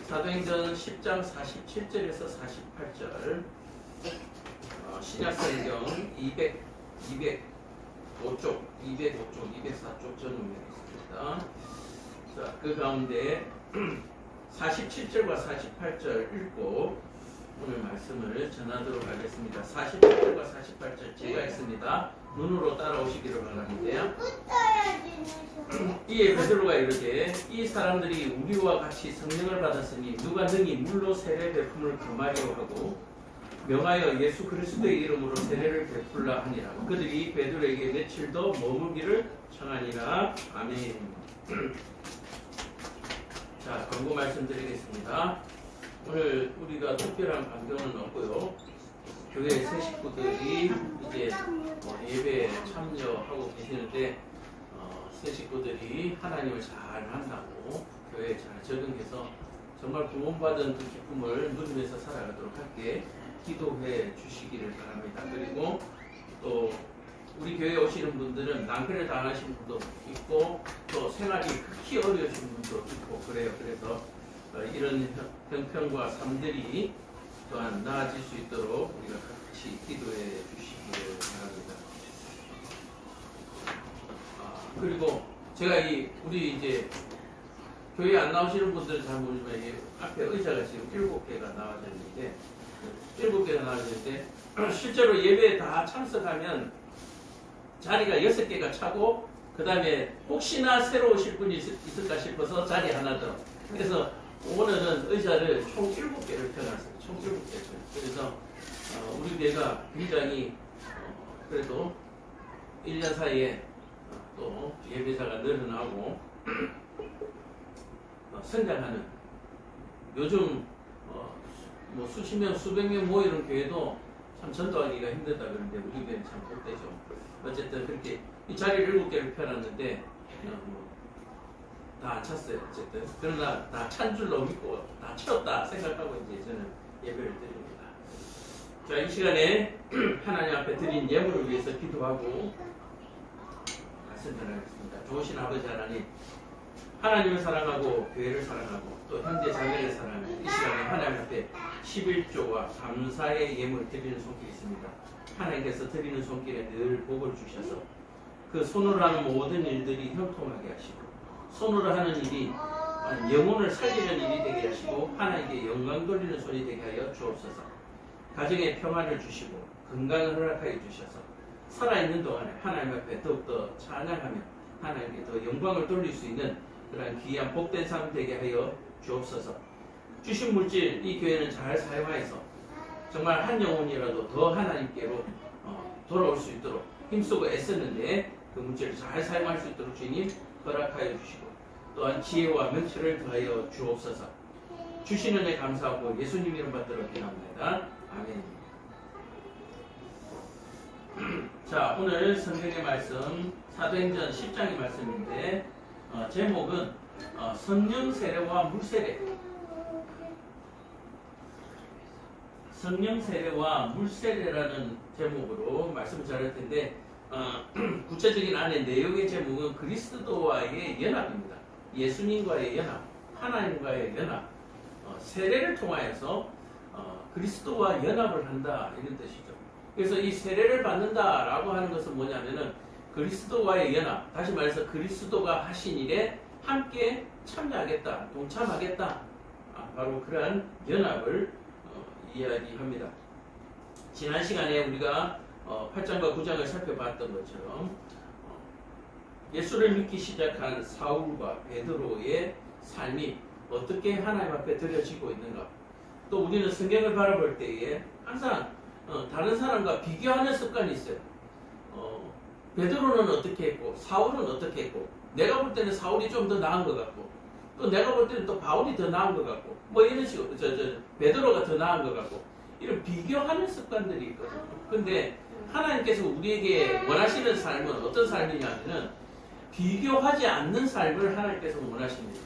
사도행전 10장 47절에서 48절, 신약성경 205쪽, 204쪽 전문에 있습니다. 자, 그 가운데 47절과 48절 읽고 오늘 말씀을 전하도록 하겠습니다. 47절과 48절 제가 읽습니다. 눈으로 따라오시기를 바랍니다. 이에 베드로가 이르되 이 사람들이 우리와 같이 성령을 받았으니 누가 능히 물로 세례 베품을 금하려 하고 명하여 예수 그리스도의 이름으로 세례를 베풀라 하니라. 그들이 베드로에게 며칠 더 머물기를 청하니라. 아멘. 자, 권고 말씀드리겠습니다. 오늘 우리가 특별한 반경은 없고요. 교회 새 식구들이 이제 예배에 참여하고 계시는데 새 식구들이 하나님을 잘 만나고 교회에 잘 적응해서 정말 구원받은 그 기쁨을 누리면서 살아가도록 할게 기도해 주시기를 바랍니다. 그리고 또 우리 교회에 오시는 분들은 낭패를 당하신 분도 있고 또 생활이 극히 어려우신 분도 있고 그래요. 그래서 이런 형편과 삶들이 또한 나아질 수 있도록 우리가 같이 기도해 주시기를 바랍니다. 그리고 제가 우리 이제 교회 안 나오시는 분들은 잘 모르지만 앞에 의자가 지금 7개가 나와져 있는데 7개가 나와져 있는데 실제로 예배에 다 참석하면 자리가 6개가 차고 그 다음에 혹시나 새로 오실 분이 있을까 싶어서 자리 하나 더. 그래서 오늘은 의자를 총 7개를 펴놨어요. 총 7개. 그래서 우리 교회가 굉장히 그래도 1년 사이에 또 예배자가 늘어나고 성장하는 요즘 뭐 수십 명 수백 명 모이는 교회도 참 전도하기가 힘들다 그러는데 우리 교회는 참 복되죠. 어쨌든 그렇게 이 자리를 7개를 펴놨는데 다 안 찼어요. 어쨌든 그러나 다 찬 줄로 믿고 다 채웠다 생각하고 이제 저는 예배를 드립니다. 자, 이 시간에 하나님 앞에 드린 예물을 위해서 기도하고 말씀 전하겠습니다. 좋으신 아버지 하나님, 하나님을 사랑하고 교회를 사랑하고 또 형제 자매를 사랑하는 이 시간에 하나님 앞에 11조와 감사의 예물을 드리는 손길이 있습니다. 하나님께서 드리는 손길에 늘 복을 주셔서 그 손으로 하는 모든 일들이 형통하게 하시고 손으로 하는 일이 영혼을 살리는 일이 되게 하시고 하나님께 영광 돌리는 손이 되게 하여 주옵소서. 가정에 평안을 주시고 건강을 허락하여 주셔서 살아있는 동안에 하나님 앞에 더욱더 찬양하며 하나님께 더 영광을 돌릴 수 있는 그런 귀한 복된 삶 되게 하여 주옵소서. 주신 물질 이 교회는 잘 사용하여서 정말 한 영혼이라도 더 하나님께로 돌아올 수 있도록 힘쓰고 애쓰는데 그 물질을 잘 사용할 수 있도록 주님 허락하여 주시고 또한 지혜와 명철을 더하여 주옵소서. 주신 은혜 감사하고 예수님 이름 받들어 기도합니다. 아멘. 자, 오늘 성경의 말씀 사도행전 10장의 말씀인데 제목은 성령 세례와 물 세례. 성령 세례와 물 세례라는 제목으로 말씀을 전할 텐데 구체적인 안에 내용의 제목은 그리스도와의 연합입니다. 예수님과의 연합, 하나님과의 연합, 세례를 통하여서 그리스도와 연합을 한다 이런 뜻이죠. 그래서 이 세례를 받는다라고 하는 것은 뭐냐면은 그리스도와의 연합, 다시 말해서 그리스도가 하신 일에 함께 참여하겠다, 동참하겠다, 바로 그러한 연합을 이야기합니다. 지난 시간에 우리가 8장과 9장을 살펴봤던 것처럼 예수를 믿기 시작한 사울과 베드로의 삶이 어떻게 하나님 앞에 드려지고 있는가. 또 우리는 성경을 바라볼 때에 항상 다른 사람과 비교하는 습관이 있어요. 베드로는 어떻게 했고 사울은 어떻게 했고 내가 볼 때는 사울이 좀 더 나은 것 같고 또 내가 볼 때는 또 바울이 더 나은 것 같고 뭐 이런 식으로 베드로가 더 나은 것 같고 이런 비교하는 습관들이 있거든요. 근데 하나님께서 우리에게 원하시는 삶은 어떤 삶이냐면은 비교하지 않는 삶을 하나님께서 원하십니다.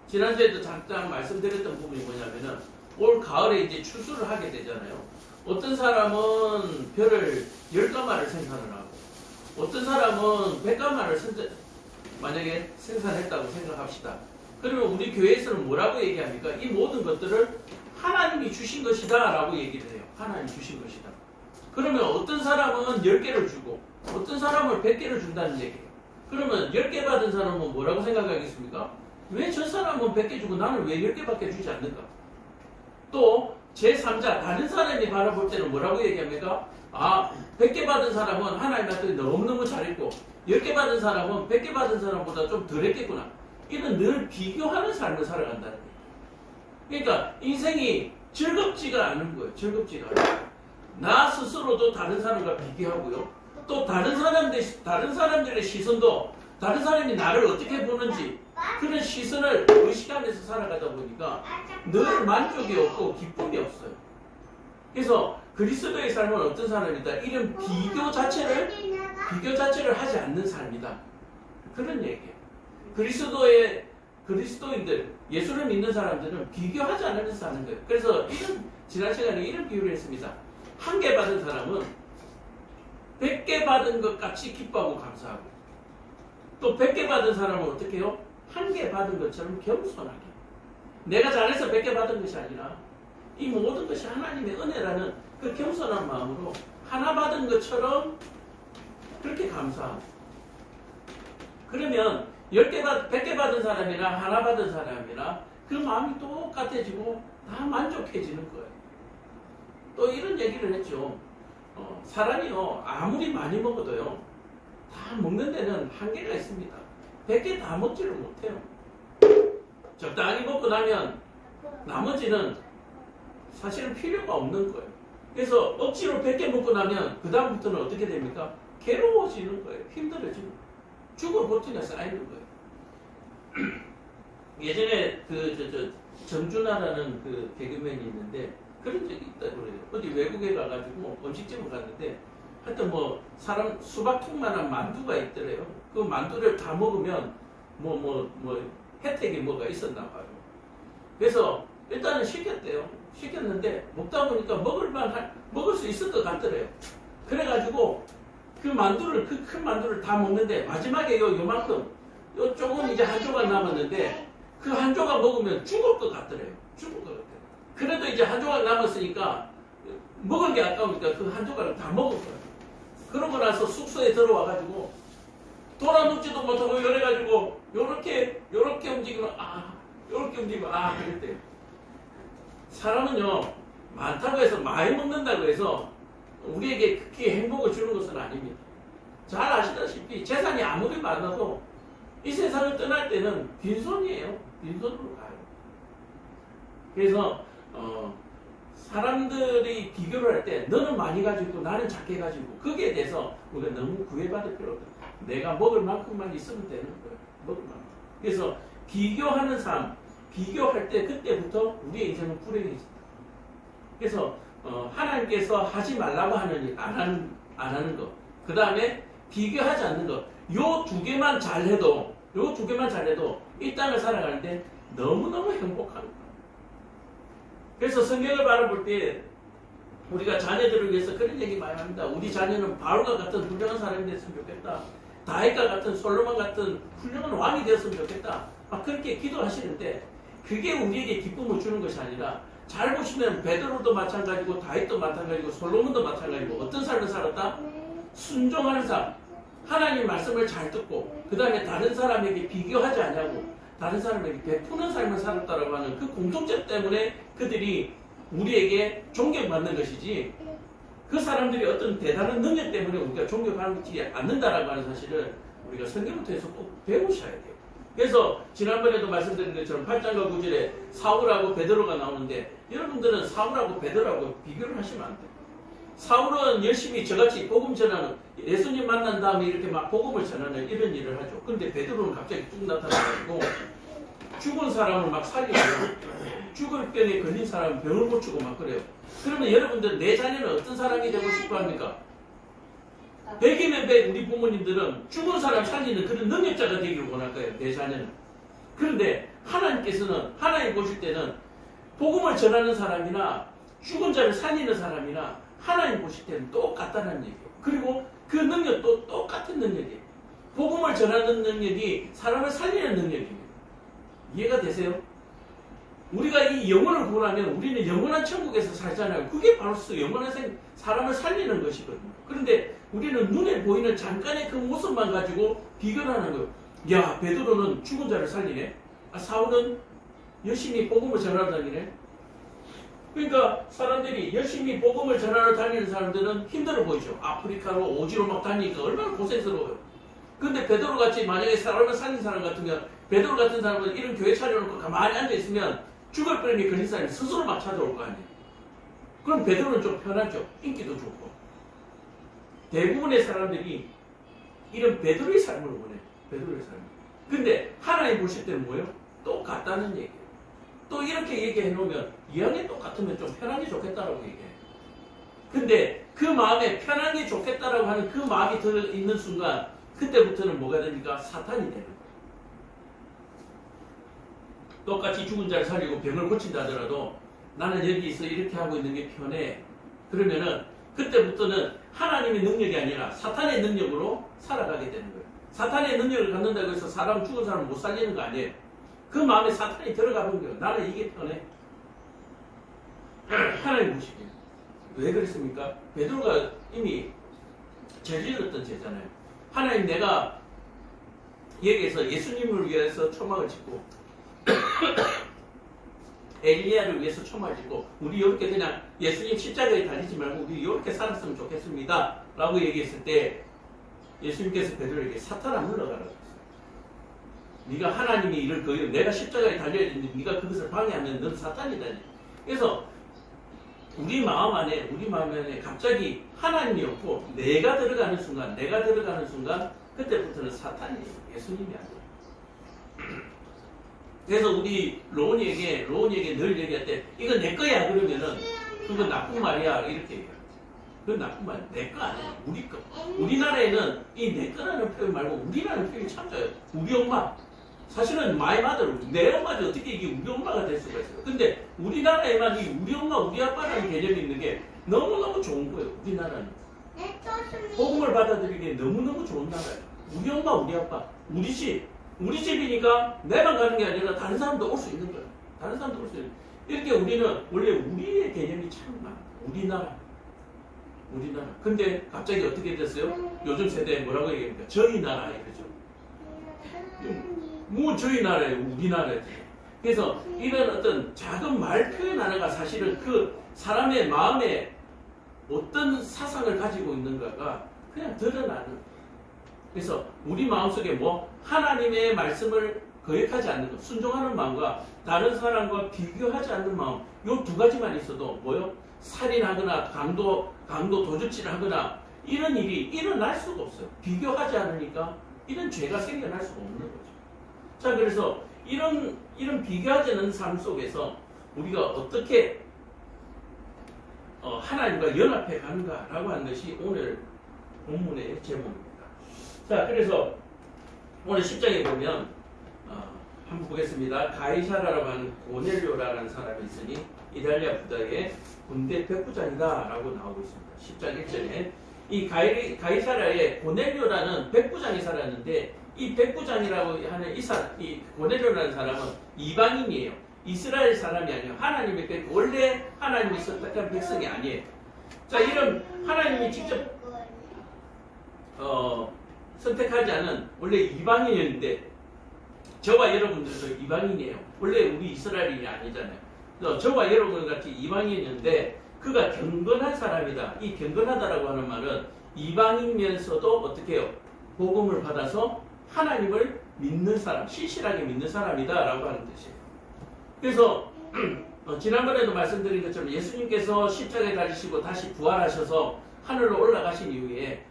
지난주에도 잠깐 말씀드렸던 부분이 뭐냐면은 올 가을에 이제 추수를 하게 되잖아요. 어떤 사람은 벼를 10가마를 생산을 하고 어떤 사람은 100가마를 만약에 생산했다고 생각합시다. 그러면 우리 교회에서는 뭐라고 얘기합니까? 이 모든 것들을 하나님이 주신 것이다 라고 얘기를 해요. 하나님이 주신 것이다. 그러면 어떤 사람은 10개를 주고 어떤 사람은 100개를 준다는 얘기예요. 그러면 10개 받은 사람은 뭐라고 생각하겠습니까? 왜 저 사람은 100개 주고 나는 왜 10개밖에 주지 않는가? 또 제3자 다른 사람이 바라볼 때는 뭐라고 얘기합니까? 100개 받은 사람은 하나님한테 너무너무 잘했고 10개 받은 사람은 100개 받은 사람보다 좀 덜 했겠구나. 이런 늘 비교하는 삶을 살아간다는 거예요. 그러니까 인생이 즐겁지가 않은 거예요. 즐겁지가 않아요. 나 스스로도 다른 사람과 비교하고요. 또 다른 사람들의 시선도 다른 사람이 나를 어떻게 보는지 그런 시선을 의식하면서 살아가다 보니까 늘 만족이 없고 기쁨이 없어요. 그래서 그리스도의 삶은 어떤 삶이다? 이런 비교 자체를 하지 않는 삶이다. 그런 얘기예요. 그리스도인들, 예수를 믿는 사람들은 비교하지 않으면서 사는 거예요. 그래서 지난 시간에 이런 비유를 했습니다. 1개 받은 사람은 100개 받은 것 같이 기뻐하고 감사하고 또 100개 받은 사람은 어떻게 해요? 1개 받은 것처럼 겸손하게. 내가 잘해서 100개 받은 것이 아니라 이 모든 것이 하나님의 은혜라는 그 겸손한 마음으로 하나 받은 것처럼 그렇게 감사하고. 그러면 100개 받은 사람이나 하나 받은 사람이나 그 마음이 똑같아지고 다 만족해지는 거예요. 또 이런 얘기를 했죠. 사람이요 아무리 많이 먹어도요 다 먹는 데는 한계가 있습니다. 100개 다 먹지를 못해요. 적당히 먹고 나면 나머지는 사실은 필요가 없는 거예요. 그래서 억지로 100개 먹고 나면 그 다음부터는 어떻게 됩니까? 괴로워지는 거예요. 힘들어지는 거예요. 죽을 고통이 쌓이는 거예요. 예전에 정준하라는 그 개그맨이 있는데 그런 적이 있다고 그래요. 어디 외국에 가가지고 음식점을 갔는데 하여튼 뭐 사람 수박통만한 만두가 있더래요. 그 만두를 다 먹으면 혜택이 뭐가 있었나 봐요. 그래서 일단은 시켰대요. 시켰는데 먹다 보니까 먹을 수 있을 것 같더래요. 그래가지고 그 큰 만두를 다 먹는데 마지막에 요만큼 조금 이제 한 조각 남았는데 그 한 조각 먹으면 죽을 것 같더래요. 죽을 것 같아요. 그래도 이제 한 조각 남았으니까 먹을 게 아까우니까 그 한 조각을 다 먹을 거예요. 그러고 나서 숙소에 들어와가지고 돌아눕지도 못하고 이래가지고 요렇게 움직이면 요렇게 움직이면 그랬대요. 사람은요 많다고 해서 많이 먹는다고 해서 우리에게 그렇게 행복을 주는 것은 아닙니다. 잘 아시다시피 재산이 아무리 많아도 이 세상을 떠날 때는 빈손이에요. 빈손으로 가요. 그래서 사람들이 비교를 할 때 너는 많이 가지고 나는 작게 가지고 거기에 대해서 우리가 너무 구애받을 필요 없다. 내가 먹을 만큼만 있으면 되는 거예요. 먹을 만큼. 그래서 비교하는 삶, 비교할 때 그때부터 우리의 인생은 불행해진다. 그래서 하나님께서 하지 말라고 하는 일, 안 하는 것. 그 다음에 비교하지 않는 것. 요 두 개만 잘해도 이 땅을 살아가는데 너무너무 행복한 거예요. 그래서 성경을 바라볼 때 우리가 자녀들을 위해서 그런 얘기 많이 합니다. 우리 자녀는 바울과 같은 훌륭한 사람이 됐으면 좋겠다. 다윗과 같은 솔로몬 같은 훌륭한 왕이 되었으면 좋겠다. 그렇게 기도하시는데 그게 우리에게 기쁨을 주는 것이 아니라 잘 보시면 베드로도 마찬가지고 다윗도 마찬가지고 솔로몬도 마찬가지고 어떤 삶을 살았다? 순종하는 삶. 하나님 말씀을 잘 듣고 그 다음에 다른 사람에게 비교하지 않냐고 다른 사람에게 베푸는 삶을 살았다라고 하는 그 공통점 때문에 그들이 우리에게 존경받는 것이지 그 사람들이 어떤 대단한 능력 때문에 우리가 존경하지 않는다라고 하는 사실을 우리가 성경을 통해서 꼭 배우셔야 돼요. 그래서 지난번에도 말씀드린 것처럼 8장과 9절에 사울하고 베드로가 나오는데 여러분들은 사울하고 베드로하고 비교를 하시면 안 돼요. 사울은 열심히 저같이 복음 전하는 예수님 만난 다음에 이렇게 막 복음을 전하는 이런 일을 하죠. 그런데 베드로는 갑자기 쭉 나타나가지고 죽은 사람을 막 살리고 죽을 병에 걸린 사람은 병을 고치고 막 그래요. 그러면 여러분들 내 자녀는 어떤 사람이 되고 싶어 합니까? 100이면 100 우리 부모님들은 죽은 사람 살리는 그런 능력자가 되기를 원할 거예요. 내 자녀는. 그런데 하나님께서는 하나님 보실 때는 복음을 전하는 사람이나 죽은 자를 살리는 사람이나 하나님 보실 때는 똑같다는 얘기예요. 그리고 그 능력도 똑같은 능력이에요. 복음을 전하는 능력이 사람을 살리는 능력입니다. 이해가 되세요? 우리가 이 영혼을 구원하면 우리는 영원한 천국에서 살잖아요. 그게 바로 영원한 사람을 살리는 것이거든요. 그런데 우리는 눈에 보이는 잠깐의 그 모습만 가지고 비교를 하는 거예요. 야, 베드로는 죽은 자를 살리네. 아, 사울은 열심히 복음을 전하러 다니네. 그러니까 사람들이 열심히 복음을 전하러 다니는 사람들은 힘들어 보이죠. 아프리카로 오지로 막 다니니까 얼마나 고생스러워요. 근데 베드로 같이 만약에 사람을 살린 사람 같으면, 베드로 같은 사람은 이런 교회 차려놓고 가만히 앉아있으면 죽을 뻔히 걸린 사람이 스스로 막 찾아올 거 아니에요. 그럼 베드로는 좀 편하죠. 인기도 좋고. 대부분의 사람들이 이런 베드로의 삶을 원해요. 베드로의 삶. 근데 하나님 보실 때는 뭐예요? 똑같다는 얘기예요. 또 이렇게 얘기해 놓으면 이왕에 똑같으면 좀 편하게 좋겠다라고 얘기해요. 근데 그 마음에 편하게 좋겠다라고 하는 그 마음이 들어있는 순간 그때부터는 뭐가 되니까 사탄이 되는 거예요. 똑같이 죽은 자를 살리고 병을 고친다 하더라도 나는 여기서 이렇게 하고 있는 게 편해. 그러면은 그때부터는 하나님의 능력이 아니라 사탄의 능력으로 살아가게 되는 거예요. 사탄의 능력을 갖는다고 해서 사람 죽은 사람을 못 살리는 거 아니에요. 그 마음에 사탄이 들어가는 거예요. 나는 이게 편해. 하나님 보시기에. 왜 그랬습니까? 베드로가 이미 저질렀던 죄잖아요. 하나님, 내가 여기에서 예수님을 위해서 초막을 짓고 엘리야를 위해서 초막을 짓고 우리 이렇게 그냥 예수님 십자가에 달리지 말고 우리 이렇게 살았으면 좋겠습니다 라고 얘기했을 때 예수님께서 베드로에게 사탄아 물러가라고 했어요. 네가 하나님이 이를 거여 내가 십자가에 달려야 되는데 네가 그것을 방해하면 넌 사탄이다. 그래서 우리 마음 안에 갑자기 하나님이 없고 내가 들어가는 순간 그때부터는 사탄이에요. 예수님이 아니에요. 그래서 우리 로운이에게 늘 얘기할 때 이건 내 거야 그러면은 그건 나쁜 말이야 이렇게 얘기해요. 그건 나쁜 말이야. 내 거 아니야. 우리 거. 우리나라에는 이 내 거라는 표현 말고 우리라는 표현이 참 좋아요. 우리 엄마. 사실은 my mother, 내 엄마도 어떻게 이게 우리 엄마가 될 수가 있어요. 근데 우리나라에만 이 우리 엄마, 우리 아빠라는 개념이 있는 게 너무너무 좋은 거예요. 우리나라는. 복음을 받아들이기에 너무너무 좋은 나라예요. 우리 엄마, 우리 아빠, 우리 집. 우리 집이니까 내만 가는 게 아니라 다른 사람도 올 수 있는 거예요. 다른 사람도 올 수 있는 거예요. 이렇게 우리는 원래 우리의 개념이 참 많아요. 우리나라. 근데 갑자기 어떻게 됐어요? 요즘 세대에 뭐라고 얘기합니까? 저희 나라 이거죠. 뭐 저희 나라예요. 우리나라예요. 그래서 이런 어떤 작은 말 표현 하나가 사실은 그 사람의 마음에 어떤 사상을 가지고 있는가가 그냥 드러나는. 그래서 우리 마음속에 하나님의 말씀을 거역하지 않는 것, 순종하는 마음과 다른 사람과 비교하지 않는 마음, 요 두 가지만 있어도 살인하거나 강도 도둑질을 하거나 이런 일이 일어날 수가 없어요. 비교하지 않으니까 이런 죄가 생겨날 수가 없는 거죠. 자, 그래서 이런 비교하지 않는 삶 속에서 우리가 어떻게 하나님과 연합해 가는가라고 하는 것이 오늘 본문의 제목입니다. 자, 그래서 오늘 10장에 보면 한번 보겠습니다. 가이사라라고 하는 고넬료라는 사람이 있으니 이달리아 부다의 군대 백부장이다 라고 나오고 있습니다. 10장 1절에 이 가이사라에 고넬료라는 백부장이 살았는데 이 백부장이라고 하는 이 고넬료라는 사람은 이방인이에요. 이스라엘 사람이 아니에요. 하나님의 원래 하나님이 선택한 백성이 아니에요. 자, 이런 하나님이 직접 선택하지 않은 원래 이방인이었는데 저와 여러분들도 이방인이에요. 원래 우리 이스라엘인이 아니잖아요. 그래서 저와 여러분 같이 이방인이었는데 그가 경건한 사람이다. 이 경건하다라고 하는 말은 이방인이면서도 어떻게 해요? 복음을 받아서 하나님을 믿는 사람, 신실하게 믿는 사람이다 라고 하는 뜻이에요. 그래서 지난번에도 말씀드린 것처럼 예수님께서 십자가에 달리시고 다시 부활하셔서 하늘로 올라가신 이후에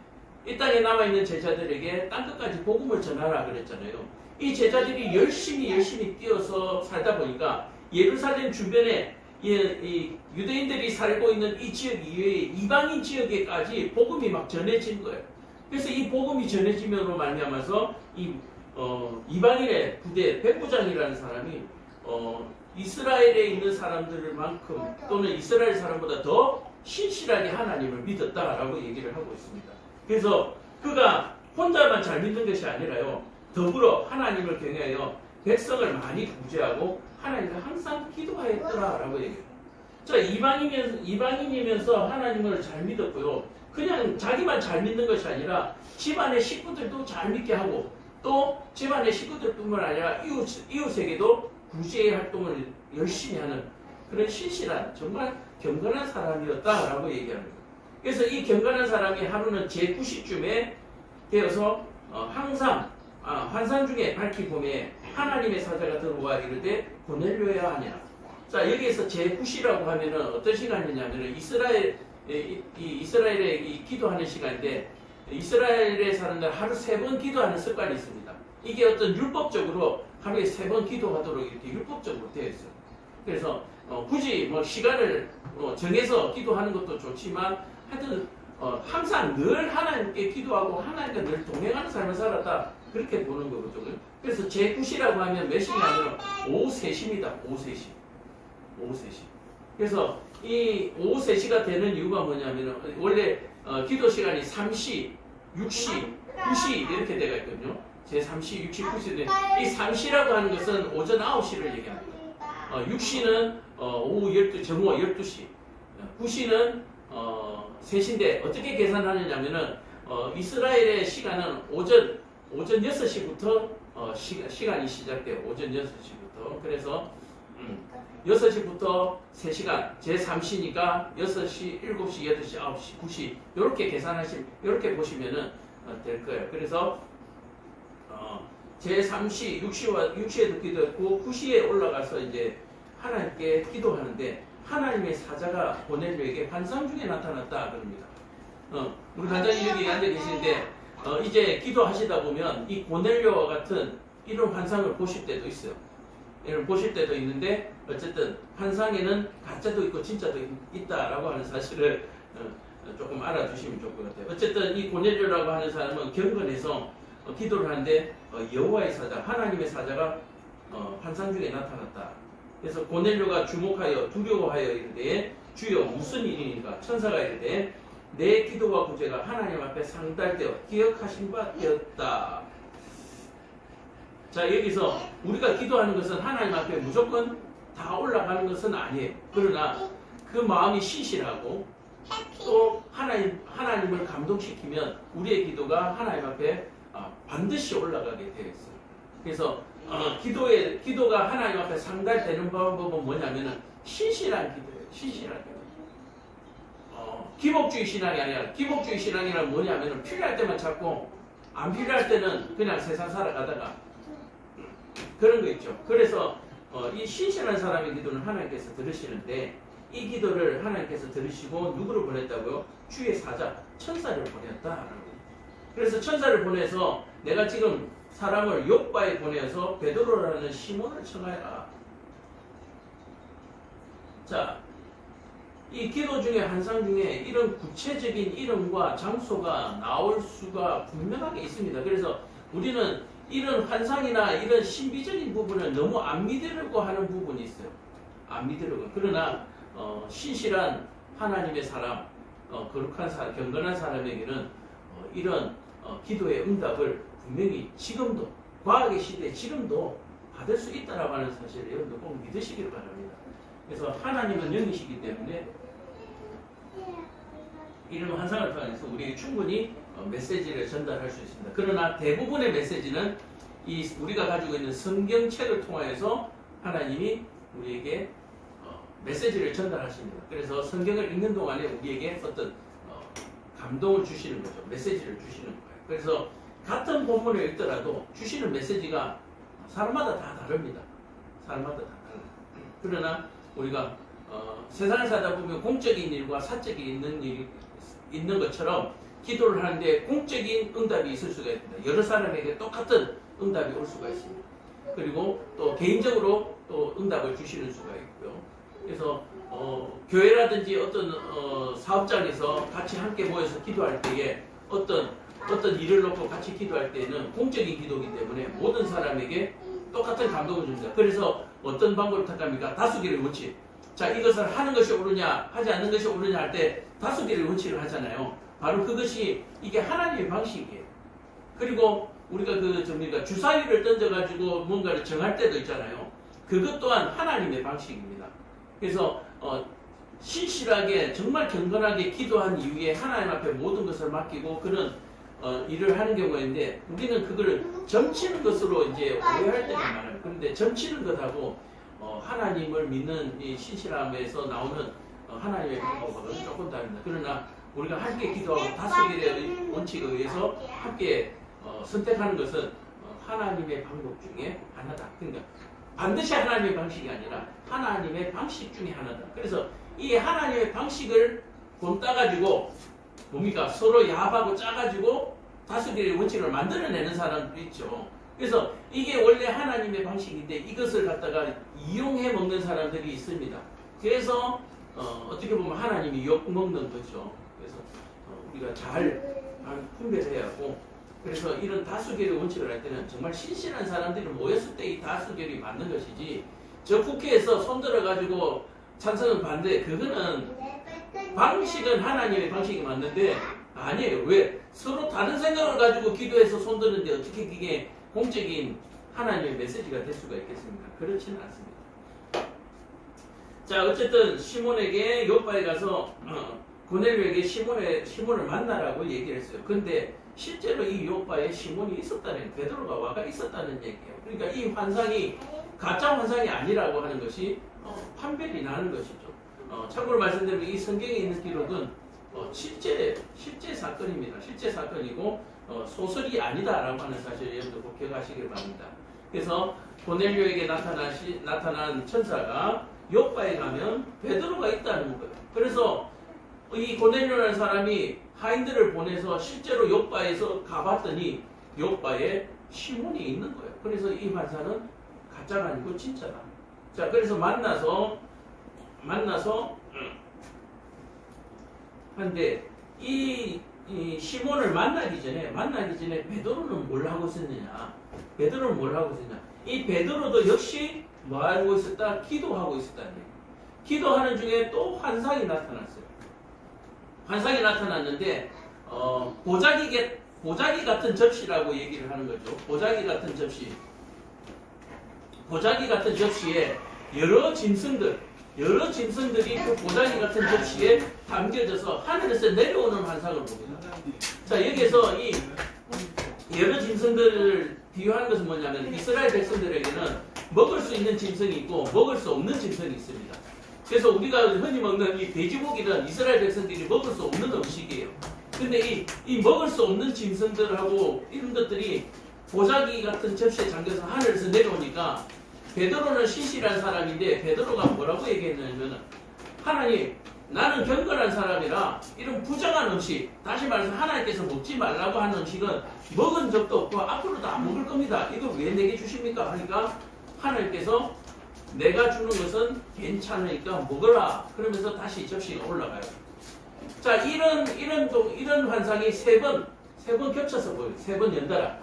이 땅에 남아있는 제자들에게 땅끝까지 복음을 전하라 그랬잖아요. 이 제자들이 열심히 뛰어서 살다 보니까 예루살렘 주변에 이 유대인들이 살고 있는 이 지역 이외에 이방인 지역에까지 복음이 막 전해진 거예요. 그래서 이 복음이 전해지면으로 말미암아서 이방인의 부대 백부장이라는 사람이 이스라엘에 있는 사람들만큼 또는 이스라엘 사람보다 더 신실하게 하나님을 믿었다라고 얘기를 하고 있습니다. 그래서 그가 혼자만 잘 믿는 것이 아니라요, 더불어 하나님을 경외하여 백성을 많이 구제하고 하나님과 항상 기도하였더라라고 얘기해요. 자, 이방인이면서 하나님을 잘 믿었고요. 그냥 자기만 잘 믿는 것이 아니라 집안의 식구들도 잘 믿게 하고 또 집안의 식구들뿐만 아니라 이웃에게도 구제의 활동을 열심히 하는 그런 신실한 정말 경건한 사람이었다라고 얘기합니다. 그래서 이 경건한 사람이 하루는 제9시쯤에 되어서 항상 환상 중에 밝히 보매 하나님의 사자가 들어와 이르되 고넬료야 하냐. 자, 여기에서 제9시라고 하면은 어떤 시간이냐면은 이스라엘의 이 기도하는 시간인데 이스라엘에 사는 하루 3번 기도하는 습관이 있습니다. 이게 어떤 율법적으로 하루에 3번 기도하도록 이렇게 율법적으로 되어 있어요. 그래서 굳이 뭐 시간을 정해서 기도하는 것도 좋지만 하여튼 항상 늘 하나님께 기도하고 하나님과 늘 동행하는 삶을 살았다 그렇게 보는 거거든요. 그래서 제9시라고 하면 몇 시냐면 오후 3시입니다. 오후 3시. 오후 3시. 그래서 이 오후 3시가 되는 이유가 뭐냐면 원래 기도 시간이 3시, 6시, 9시 이렇게 돼가 있거든요. 제3시, 6시, 9시 이 3시라고 하는 것은 오전 9시를 얘기합니다. 6시는 오후 12, 정오 12시, 9시는 3시인데 어떻게 계산하느냐면은 이스라엘의 시간은 오전 6시부터 시간이 시작돼요. 오전 6시부터. 그래서 6시부터 3시간, 제3시니까 6시, 7시, 8시, 9시, 9시 이렇게 이렇게 보시면은 될 거예요. 그래서 제3시, 6시에도 기도했고 9시에 올라가서 이제 하나님께 기도하는데 하나님의 사자가 고넬료에게 환상 중에 나타났다 그럽니다. 우리 간장이 여기 앉아 계시는데 이제 기도하시다 보면 이 고넬료와 같은 이런 환상을 보실 때도 있어요. 이런 보실 때도 있는데 어쨌든 환상에는 가짜도 있고 진짜도 있다라고 하는 사실을 조금 알아두시면 좋을 것 같아요. 어쨌든 이 고넬료라고 하는 사람은 경건해서 기도를 하는데 여호와의 사자, 하나님의 사자가 환상 중에 나타났다. 그래서 고넬료가 주목하여 두려워하여 이르되 주여 무슨 일이니까 천사가 이르되 내 기도와 구제가 하나님 앞에 상달되어 기억하신 바 되었다. 자, 여기서 우리가 기도하는 것은 하나님 앞에 무조건 다 올라가는 것은 아니에요. 그러나 그 마음이 신실하고 또 하나님을 감동시키면 우리의 기도가 하나님 앞에 반드시 올라가게 되어 있어요. 그래서 기도가 하나님 앞에 상달되는 방법은 뭐냐면은 신실한 기도예요. 신실한 기도. 기복주의 신앙이 아니라 기복주의 신앙이란 뭐냐면은 필요할 때만 찾고 안 필요할 때는 그냥 세상 살아가다가 그런 거 있죠. 그래서 이 신실한 사람의 기도는 하나님께서 들으시는데 이 기도를 하나님께서 들으시고 누구를 보냈다고요? 주의 사자, 천사를 보냈다라고. 그래서 천사를 보내서 내가 지금 사람을 욥바에 보내서 베드로라는 시몬을 청하여라. 자, 이 기도 중에 환상 중에 이런 구체적인 이름과 장소가 나올 수가 분명하게 있습니다. 그래서 우리는 이런 환상이나 이런 신비적인 부분을 너무 안 믿으려고 하는 부분이 있어요. 안 믿으려고. 그러나 신실한 하나님의 사람, 거룩한 사람, 경건한 사람에게는 이런 기도의 응답을 분명히 지금도 과학의 시대에 지금도 받을 수 있다라고 하는 사실을 여러분들 꼭 믿으시길 바랍니다. 그래서 하나님은 영이시기 때문에 이런 환상을 통해서 우리에게 충분히 메시지를 전달할 수 있습니다. 그러나 대부분의 메시지는 우리가 가지고 있는 성경책을 통하여서 하나님이 우리에게 메시지를 전달하십니다. 그래서 성경을 읽는 동안에 우리에게 어떤 감동을 주시는 거죠. 메시지를 주시는 거예요. 그래서 같은 본문을 읽더라도 주시는 메시지가 사람마다 다 다릅니다. 사람마다 다 달라요. 그러나 우리가 세상을 살다 보면 공적인 일과 사적인 있는 일이 있는 것처럼 기도를 하는데 공적인 응답이 있을 수가 있습니다. 여러 사람에게 똑같은 응답이 올 수가 있습니다. 그리고 또 개인적으로 또 응답을 주시는 수가 있고요. 그래서 교회라든지 어떤 사업장에서 같이 함께 모여서 기도할 때에 어떤 일을 놓고 같이 기도할 때는 공적인 기도이기 때문에 모든 사람에게 똑같은 감동을 줍니다. 그래서 어떤 방법을 택합니까? 다수결의 원칙. 자, 이것을 하는 것이 옳으냐 하지 않는 것이 옳으냐 할 때 다수결의 원칙을 하잖아요. 바로 그것이 이게 하나님의 방식이에요. 그리고 우리가 주사위를 던져가지고 뭔가를 정할 때도 있잖아요. 그것 또한 하나님의 방식입니다. 그래서 신실하게 정말 경건하게 기도한 이후에 하나님 앞에 모든 것을 맡기고 그런 일을 하는 경우가 있는데 우리는 그거를 점치는 것으로 이제 오해할 때가 많아요. 그런데 점치는 것하고 하나님을 믿는 이 신실함에서 나오는 하나님의 방법과는 조금 다릅니다. 그러나 우리가 함께 기도하고 다스길의 원칙에 의해서 함께 선택하는 것은 하나님의 방법 중에 하나다. 그러니까 반드시 하나님의 방식이 아니라 하나님의 방식 중에 하나다. 그래서 이 하나님의 방식을 본따가지고 뭡니까? 서로 야합하고 짜가지고 다스길의 원칙을 만들어내는 사람들이 있죠. 그래서 이게 원래 하나님의 방식인데 이것을 갖다가 이용해 먹는 사람들이 있습니다. 그래서 어떻게 보면 하나님이 욕먹는 거죠. 그래서 우리가 잘 분별해야 하고 그래서 이런 다수결의 원칙을 할 때는 정말 신실한 사람들이 모였을 때 이 다수결이 맞는 것이지 저 국회에서 손들어가지고 찬성은 반대 그거는 방식은 하나님의 방식이 맞는데 아니에요. 왜? 서로 다른 생각을 가지고 기도해서 손드는데 어떻게 그게 공적인 하나님의 메시지가 될 수가 있겠습니까? 그렇지는 않습니다. 자 어쨌든 시몬에게 요바에 가서 고넬료에게 시몬을 만나라고 얘기를 했어요. 근데 실제로 이 요바에 시몬이 있었다는 베드로가 와가 있었다는 얘기예요. 그러니까 이 환상이 가짜 환상이 아니라고 하는 것이 판별이 나는 것이죠. 참고로 말씀드리면 이 성경에 있는 기록은 실제 사건입니다. 실제 사건이고 소설이 아니다라고 하는 사실을 여러분들 꼭 기억하시길 바랍니다. 그래서 고넬료에게 나타난 천사가 요바에 가면 베드로가 있다는 거예요. 그래서 이 고넬료라는 사람이 하인들을 보내서 실제로 요바에서 가봤더니 요바에 시몬이 있는 거예요. 그래서 이 환상은 가짜가 아니고 진짜다. 자, 그래서 만나서 한데 이 시몬을 만나기 전에 베드로는 뭘 하고 있었느냐? 베드로는 뭘 하고 있었냐? 이 베드로도 역시 뭐 하고 있었다? 기도하고 있었다는 얘기예요. 기도하는 중에 또 환상이 나타났어요. 환상이 나타났는데 보자기 같은 접시라고 얘기를 하는 거죠. 보자기 같은 접시에 여러 짐승들이 그 보자기 같은 접시에 담겨져서 하늘에서 내려오는 환상을 봅니다. 자 여기에서 이 여러 짐승들을 비유하는 것은 뭐냐면 이스라엘 백성들에게는 먹을 수 있는 짐승이 있고 먹을 수 없는 짐승이 있습니다. 그래서 우리가 흔히 먹는 이 돼지고기는 이스라엘 백성들이 먹을 수 없는 음식이에요. 근데 이 먹을 수 없는 짐승들하고 이런 것들이 보자기 같은 접시에 잠겨서 하늘에서 내려오니까 베드로는 신실한 사람인데 베드로가 뭐라고 얘기했냐면 하나님 나는 경건한 사람이라 이런 부정한 음식 다시 말해서 하나님께서 먹지 말라고 하는 음식은 먹은 적도 없고 앞으로도 안 먹을 겁니다. 이거 왜 내게 주십니까? 하니까 하나님께서 내가 주는 것은 괜찮으니까 먹어라. 그러면서 다시 접시가 올라가요. 자, 이런 환상이 세 번 겹쳐서 보여요. 3번 연달아.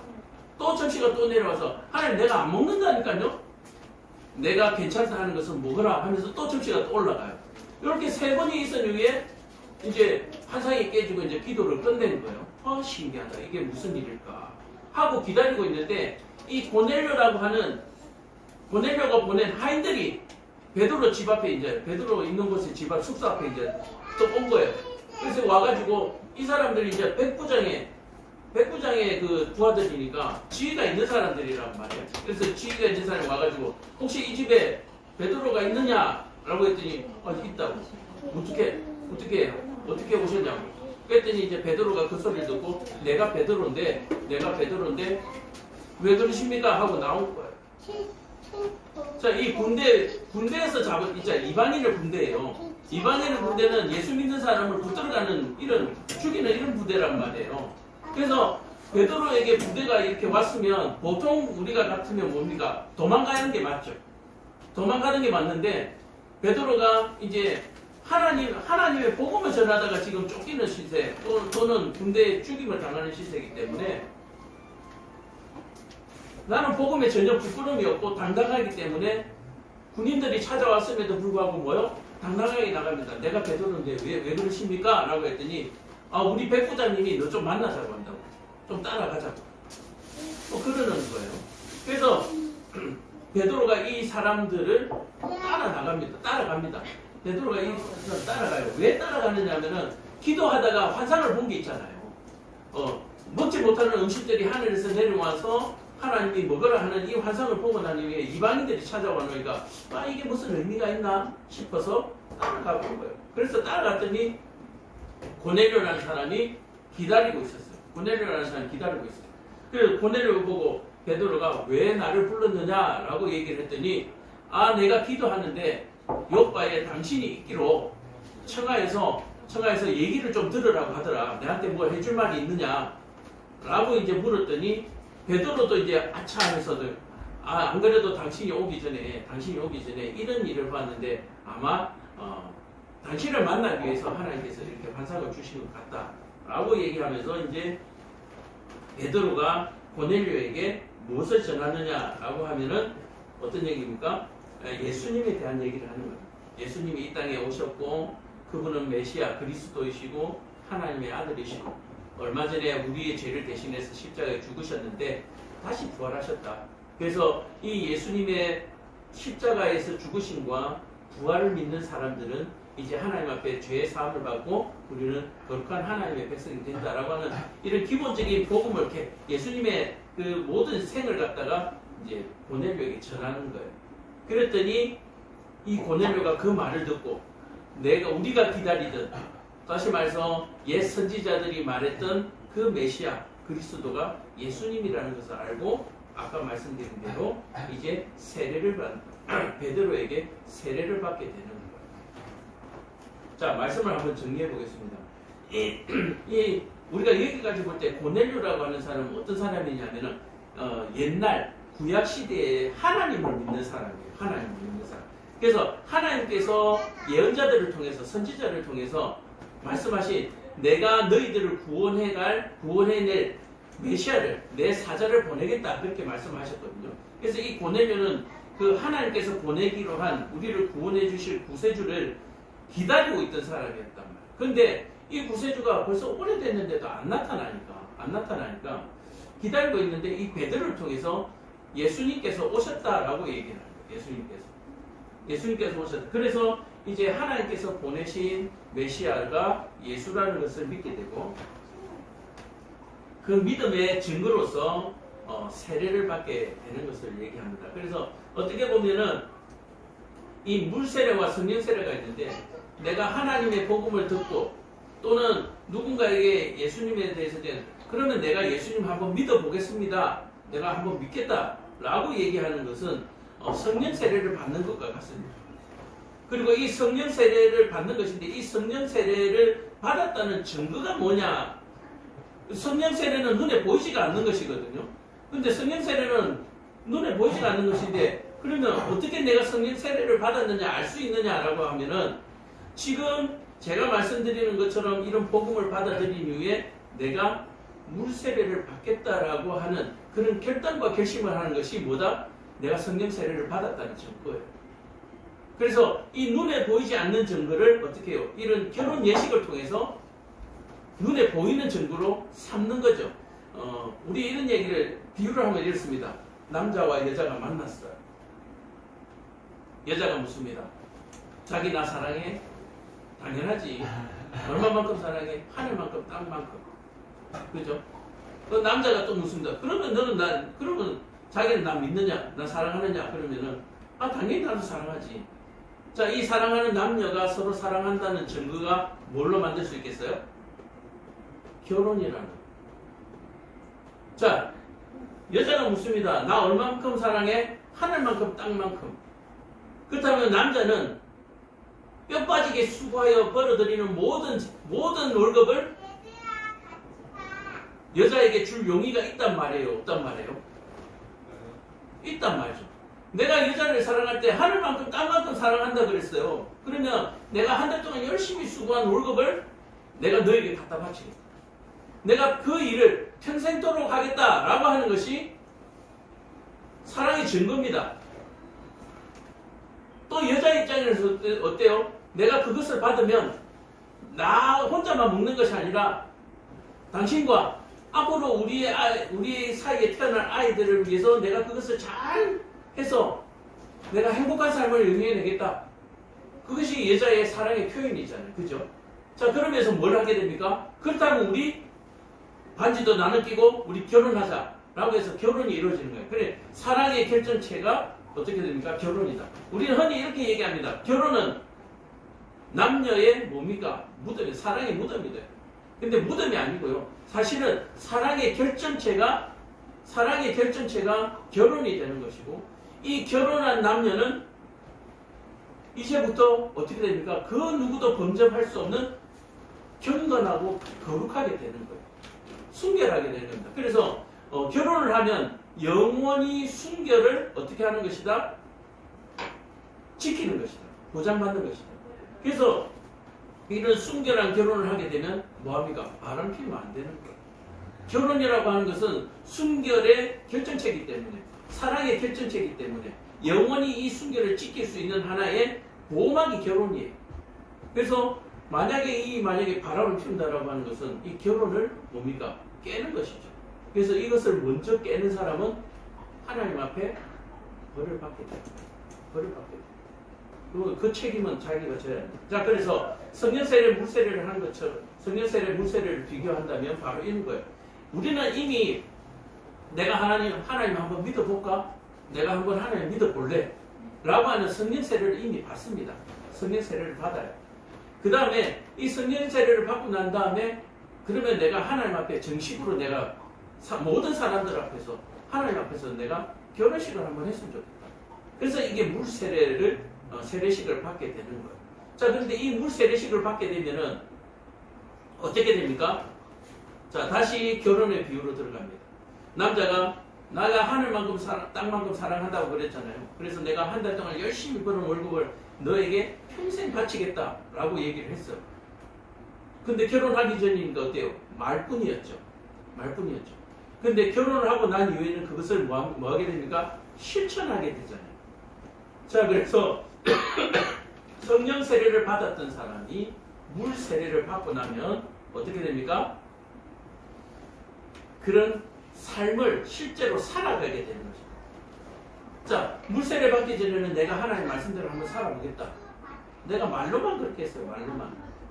또 접시가 또 내려와서 하나님 내가 안 먹는다니까요. 내가 괜찮다 하는 것은 먹어라 하면서 또 접시가 또 올라가요. 이렇게 3번이 있은 이후에 이제 환상이 깨지고 이제 기도를 끝내는 거예요. 신기하다. 이게 무슨 일일까? 하고 기다리고 있는데 이 고넬료가 보낸 하인들이 베드로 집 앞에 이제 베드로 있는 곳에 집 앞 숙소 앞에 이제 또 온 거예요. 그래서 와가지고 이 사람들이 이제 백부장의 그 부하들이니까 지위가 있는 사람들이란 말이에요. 그래서 지위가 있는 사람이 와가지고 혹시 이 집에 베드로가 있느냐라고 했더니 있다고. 어떻게 오셨냐고. 그랬더니 이제 베드로가 그 소리를 듣고 내가 베드로인데 왜 그러십니까 하고 나온 거예요. 자, 이 군대에서 잡은 이방인의 군대예요. 이방인의 군대는 예수 믿는 사람을 붙들어가는 죽이는 이런 부대란 말이에요. 그래서 베드로에게 부대가 이렇게 왔으면 보통 우리가 같으면 뭡니까? 도망가는 게 맞죠. 도망가는 게 맞는데 베드로가 이제 하나님의 복음을 전하다가 지금 쫓기는 시세 또는 군대에 죽임을 당하는 시세이기 때문에 나는 복음에 전혀 부끄러움이 없고 당당하기 때문에 군인들이 찾아왔음에도 불구하고 뭐요? 당당하게 나갑니다. 내가 베드로인데 왜 그러십니까? 라고 했더니 우리 백부장님이 너 좀 만나자고 한다고. 좀 따라가자고. 그러는 거예요. 그래서 베드로가 이 사람들을 따라갑니다. 베드로가 이 사람을 따라가요. 왜 따라가느냐 하면은 기도하다가 환상을 본 게 있잖아요. 먹지 못하는 음식들이 하늘에서 내려와서 하나님이 먹으라 하는 이 환상을 보고 난 이후에 이방인들이 찾아와 놓으니까 이게 무슨 의미가 있나 싶어서 따라가 본 거예요. 그래서 따라갔더니 고넬료라는 사람이 기다리고 있었어요. 그래서 고넬료를 보고 베드로가 왜 나를 불렀느냐라고 얘기를 했더니 내가 기도하는데 요바에 당신이 있기로 청하에서 얘기를 좀 들으라고 하더라. 내한테 뭐 해줄 말이 있느냐 라고 이제 물었더니 베드로도 이제 아차 하면서도 안 그래도 당신이 오기 전에 이런 일을 봤는데 아마 당신을 만나기 위해서 하나님께서 이렇게 환상을 주신 것 같다 라고 얘기하면서 이제 베드로가 고넬료에게 무엇을 전하느냐라고 하면은 어떤 얘기입니까? 예수님에 대한 얘기를 하는 거예요. 예수님이 이 땅에 오셨고 그분은 메시아 그리스도이시고 하나님의 아들이시고 얼마 전에 우리의 죄를 대신해서 십자가에 죽으셨는데 다시 부활하셨다. 그래서 이 예수님의 십자가에서 죽으심과 부활을 믿는 사람들은 이제 하나님 앞에 죄의 사함을 받고 우리는 거룩한 하나님의 백성이 된다라고 하는 이런 기본적인 복음을 이렇게 예수님의 그 모든 생을 갖다가 이제 고넬료에게 전하는 거예요. 그랬더니 이 고넬료가 그 말을 듣고 우리가 기다리던 다시 말해서 옛 선지자들이 말했던 그 메시아 그리스도가 예수님이라는 것을 알고 아까 말씀드린 대로 이제 베드로에게 세례를 받게 되는 거예요. 자, 말씀을 한번 정리해 보겠습니다. 우리가 여기까지 볼 때 고넬료라고 하는 사람은 어떤 사람이냐면은 옛날 구약 시대에 하나님을 믿는 사람이에요. 하나님을 믿는 사람. 그래서 하나님께서 예언자들을 통해서 선지자를 통해서 말씀하신 내가 너희들을 구원해낼 메시아를 내 사자를 보내겠다 그렇게 말씀하셨거든요. 그래서 이 고넬료는 그 하나님께서 보내기로 한 우리를 구원해 주실 구세주를 기다리고 있던 사람이었단 말이에요. 그런데 이 구세주가 벌써 오래됐는데도 안 나타나니까 기다리고 있는데 이 베드로를 통해서 예수님께서 오셨다라고 얘기를 합니다. 예수님께서 오셨다. 그래서 이제 하나님께서 보내신 메시아가 예수라는 것을 믿게 되고 그 믿음의 증거로서 세례를 받게 되는 것을 얘기합니다. 그래서 어떻게 보면은 이 물세례와 성령세례가 있는데 내가 하나님의 복음을 듣고 또는 누군가에게 예수님에 대해서 그러면 내가 예수님 한번 믿어보겠습니다. 내가 한번 믿겠다라고 얘기하는 것은 성령세례를 받는 것과 같습니다. 그리고 이 성령세례를 받는 것인데 이 성령세례를 받았다는 증거가 뭐냐? 성령세례는 눈에 보이지가 않는 것이거든요. 근데 성령세례는 눈에 보이지가 않는 것인데 그러면 어떻게 내가 성령세례를 받았느냐 알 수 있느냐라고 하면은 지금 제가 말씀드리는 것처럼 이런 복음을 받아들인 이후에 내가 물세례를 받겠다라고 하는 그런 결단과 결심을 하는 것이 뭐다? 내가 성령세례를 받았다는 증거예요. 그래서 이 눈에 보이지 않는 증거를 어떻게 해요? 이런 결혼 예식을 통해서 눈에 보이는 증거로 삼는 거죠. 우리 이런 얘기를 비유를 하면 이렇습니다. 남자와 여자가 만났어요. 여자가 묻습니다. 자기 나 사랑해? 당연하지. 얼마만큼 사랑해? 하늘만큼 땅만큼. 그죠? 그 남자가 또 묻습니다. 그러면 자기는 나 믿느냐? 나 사랑하느냐? 그러면은 당연히 나도 사랑하지. 자, 이 사랑하는 남녀가 서로 사랑한다는 증거가 뭘로 만들 수 있겠어요? 결혼이라는. 자, 여자가 묻습니다. 나 얼만큼 사랑해? 하늘만큼 땅만큼. 그렇다면 남자는 뼈 빠지게 수고하여 벌어들이는 모든 월급을 여자에게 줄 용의가 있단 말이에요? 없단 말이에요? 있단 말이죠. 내가 여자를 사랑할 때 하늘만큼 땅만큼 사랑한다 그랬어요. 그러면 내가 한 달 동안 열심히 수고한 월급을 내가 너에게 갖다 바치겠다. 내가 그 일을 평생도록 하겠다라고 하는 것이 사랑의 증거입니다. 또 여자 입장에서 어때요? 내가 그것을 받으면 나 혼자만 먹는 것이 아니라 당신과 앞으로 우리 사이에 태어날 아이들을 위해서 내가 그것을 잘 해서 내가 행복한 삶을 영위해내겠다. 그것이 여자의 사랑의 표현이잖아요. 그죠? 자, 그러면서 뭘 하게 됩니까? 그렇다면 우리 반지도 나눠 끼고 우리 결혼하자. 라고 해서 결혼이 이루어지는 거예요. 그래, 사랑의 결정체가 어떻게 됩니까? 결혼이다. 우리는 흔히 이렇게 얘기합니다. 결혼은 남녀의 뭡니까? 무덤이, 사랑의 무덤이 돼요. 근데 무덤이 아니고요. 사실은 사랑의 결정체가 결혼이 되는 것이고, 이 결혼한 남녀는 이제부터 어떻게 됩니까? 그 누구도 범접할 수 없는 경건하고 거룩하게 되는 거예요. 순결하게 되는 겁니다. 그래서 결혼을 하면 영원히 순결을 어떻게 하는 것이다? 지키는 것이다. 보장받는 것이다. 그래서 이런 순결한 결혼을 하게 되면 뭐합니까? 바람 피우면 안 되는 거예요. 결혼이라고 하는 것은 순결의 결정체이기 때문에, 사랑의 결정체이기 때문에 영원히 이 순결을 지킬 수 있는 하나의 보호막이 결혼이에요. 그래서 만약에 바람을 피운다라고 하는 것은 이 결혼을 뭡니까? 깨는 것이죠. 그래서 이것을 먼저 깨는 사람은 하나님 앞에 벌을 받게 돼요. 벌을 받게 돼요. 그리고 그 책임은 자기가 져야 합니다. 자, 그래서 성년세례 물세례를 하는 것처럼 성년세례 물세례를 비교한다면 바로 이런 거예요. 우리는 이미 내가 하나님 한번 믿어볼까? 내가 한번 하나님 믿어볼래? 라고 하는 성년세례를 이미 받습니다. 성년세례를 받아요. 그 다음에 이 성년세례를 받고 난 다음에 그러면 내가 하나님 앞에 정식으로 내가 모든 사람들 앞에서 하나님 앞에서 내가 결혼식을 한번 했으면 좋겠다. 그래서 이게 물세례를 세례식을 받게 되는 거예요. 자, 그런데 이 물세례식을 받게 되면은 어떻게 됩니까? 자, 다시 결혼의 비유로 들어갑니다. 남자가 나가 하늘만큼 땅만큼 사랑한다고 그랬잖아요. 그래서 내가 한 달 동안 열심히 버는 월급을 너에게 평생 바치겠다라고 얘기를 했어요. 근데 결혼하기 전이니까 어때요? 말뿐이었죠. 말뿐이었죠. 근데 결혼을 하고 난 이후에는 그것을 뭐 하게 됩니까? 실천하게 되잖아요. 자, 그래서 성령 세례를 받았던 사람이 물 세례를 받고 나면 어떻게 됩니까? 그런 삶을 실제로 살아가게 되는 것입니다. 자, 물 세례 받기 전에는 내가 하나님 말씀대로 한번 살아보겠다. 내가 말로만 그렇게 했어요.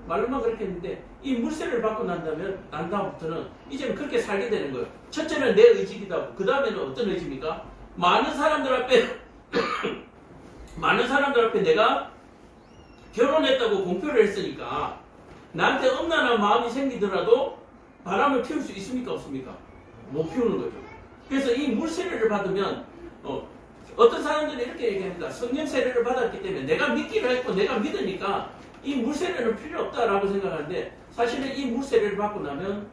말로만 그렇게 했는데 이 물세례를 받고 난 다음부터는 이제는 그렇게 살게 되는 거예요. 첫째는 내 의지기도 하고 그 다음에는 어떤 의지입니까? 많은 사람들 앞에 내가 결혼했다고 공표를 했으니까 나한테 엄난한 마음이 생기더라도 바람을 피울 수 있습니까? 없습니까? 못 피우는 거죠. 그래서 이 물세례를 받으면 어떤 사람들은 이렇게 얘기합니다. 성령 세례를 받았기 때문에 내가 믿기로 했고 내가 믿으니까 이 물세례는 필요 없다라고 생각하는데 사실은 이 물세례를 받고 나면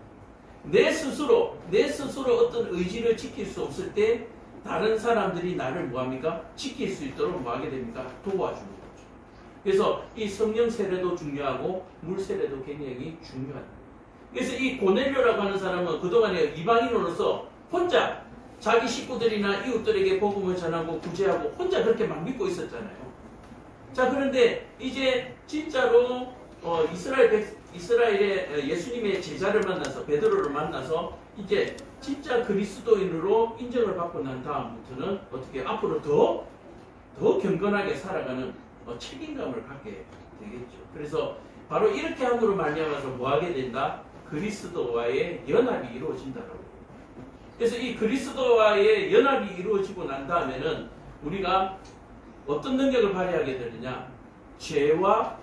내 스스로 어떤 의지를 지킬 수 없을 때 다른 사람들이 나를 뭐합니까? 지킬 수 있도록 뭐하게 됩니까? 도와주는 거죠. 그래서 이 성령 세례도 중요하고 물세례도 굉장히 중요합니다. 그래서 이 고넬료라고 하는 사람은 그동안에 이방인으로서 혼자 자기 식구들이나 이웃들에게 복음을 전하고 구제하고 혼자 그렇게 막 믿고 있었잖아요. 자, 그런데 이제 진짜로 이스라엘의 예수님의 제자를 만나서 베드로를 만나서 이제 진짜 그리스도인으로 인정을 받고 난 다음부터는 어떻게 앞으로 더 경건하게 살아가는 책임감을 갖게 되겠죠. 그래서 바로 이렇게 함으로 말미암아서 뭐하게 된다? 그리스도와의 연합이 이루어진다라고. 그래서 이 그리스도와의 연합이 이루어지고 난 다음에는 우리가 어떤 능력을 발휘하게 되느냐? 죄와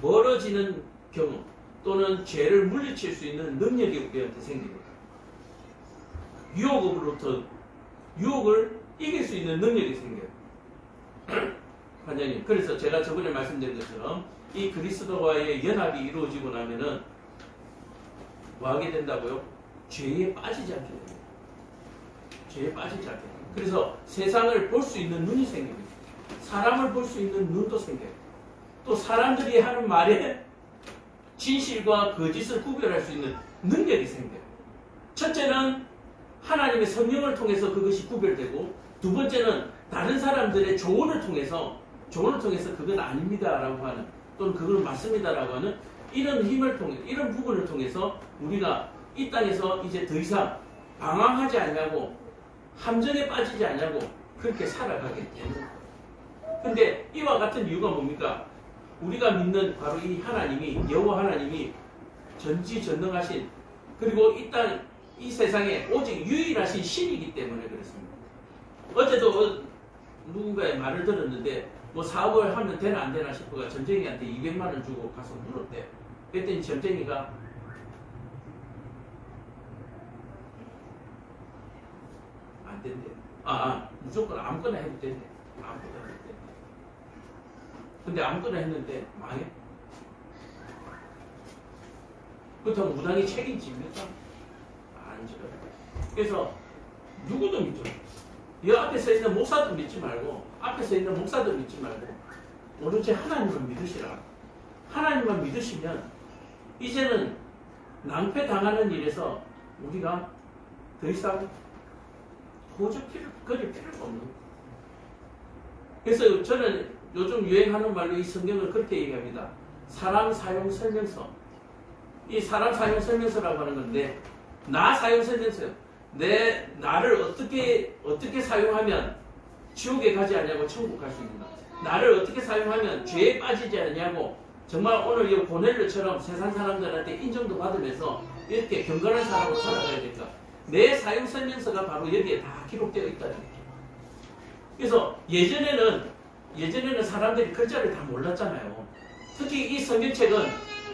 멀어지는 경험 또는 죄를 물리칠 수 있는 능력이 우리한테 생깁니다. 유혹을 이길 수 있는 능력이 생겨요. 관장님, 그래서 제가 저번에 말씀드린 것처럼 이 그리스도와의 연합이 이루어지고 나면은 뭐 하게 된다고요? 죄에 빠지지 않게 됩니다. 죄에 빠지지 않게 됩니다. 그래서 세상을 볼 수 있는 눈이 생깁니다. 사람을 볼 수 있는 눈도 생겨요. 또 사람들이 하는 말에 진실과 거짓을 구별할 수 있는 능력이 생겨요. 첫째는 하나님의 성령을 통해서 그것이 구별되고, 두 번째는 다른 사람들의 조언을 통해서 그건 아닙니다라고 하는, 또는 그건 맞습니다라고 하는 이런 힘을 통해, 이런 부분을 통해서 우리가 이 땅에서 이제 더 이상 방황하지 않냐고 함정에 빠지지 않냐고 그렇게 살아가게 되는 거예요. 근데 이와 같은 이유가 뭡니까? 우리가 믿는 바로 이 하나님이 여호와 하나님이 전지전능하신 그리고 이 세상에 오직 유일하신 신이기 때문에 그렇습니다. 어제도 누군가의 말을 들었는데 뭐 사업을 하면 되나 안 되나 싶어가 전쟁이한테 200만 원 주고 가서 물었대요. 그랬더니 전쟁이가 안 된대. 무조건 아무거나 해도 된대. 아무거나 해도 된대. 근데 아무거나 했는데 망해. 그렇다고 무당이 책임집니까? 아니죠. 그래서 누구도 믿죠. 이 앞에 서 있는 목사도 믿지 말고 앞에 서 있는 목사도 믿지 말고 오로지 하나님만 믿으시라. 하나님만 믿으시면 이제는 낭패당하는 일에서 우리가 더 이상 도저히 거릴 필요가 없는 거예요. 그래서 저는 요즘 유행하는 말로 이 성경을 그렇게 얘기합니다. 사람 사용 설명서. 이 사람 사용 설명서라고 하는 건데 나 사용 설명서요. 나를 어떻게 사용하면 지옥에 가지 않냐고 천국 갈 수 있는가. 나를 어떻게 사용하면 죄에 빠지지 않냐고 정말 오늘 이 고넬료처럼 세상 사람들한테 인정도 받으면서 이렇게 경건한 사람으로 살아가야 될까. 내 사용 설명서가 바로 여기에 다 기록되어 있다는 거죠. 그래서 예전에는 사람들이 글자를 다 몰랐잖아요. 특히 이 성경책은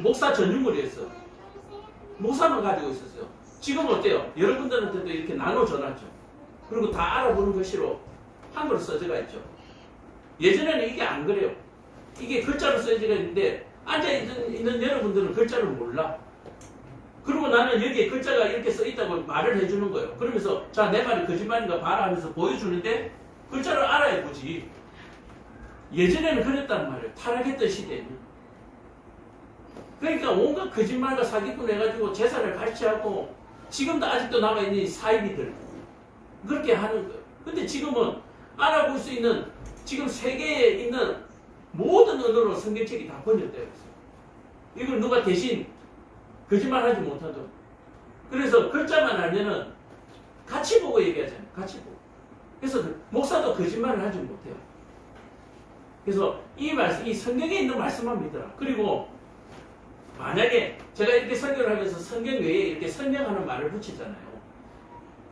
목사 전유물이었어요. 목사만 가지고 있었어요. 지금 어때요? 여러분들한테도 이렇게 나눠줘놨죠. 그리고 다 알아보는 글씨로 한글로 써져가 있죠. 예전에는 이게 안 그래요. 이게 글자로 써져가 있는데 앉아있는 여러분들은 글자를 몰라. 그리고 나는 여기에 글자가 이렇게 써있다고 말을 해주는 거예요. 그러면서 자, 내 말이 거짓말인가 봐라 하면서 보여주는데 글자를 알아야 보지. 예전에는 그랬단 말이에요. 타락했던 시대에는. 그러니까 온갖 거짓말과 사기꾼 해가지고 재산을 갈취하고 지금도 아직도 남아있는 사이비들 그렇게 하는 거예요. 근데 지금은 알아볼 수 있는 지금 세계에 있는 모든 언어로 성경책이 다 번역되어 있어요. 이걸 누가 대신 거짓말하지 못하도록. 그래서 글자만 알면은 같이 보고 얘기하잖아요. 같이 보고. 그래서 목사도 거짓말을 하지 못해요. 그래서 이 성경에 있는 말씀만 믿어라. 그리고 만약에 제가 이렇게 설교를 하면서 성경 외에 이렇게 설명하는 말을 붙이잖아요.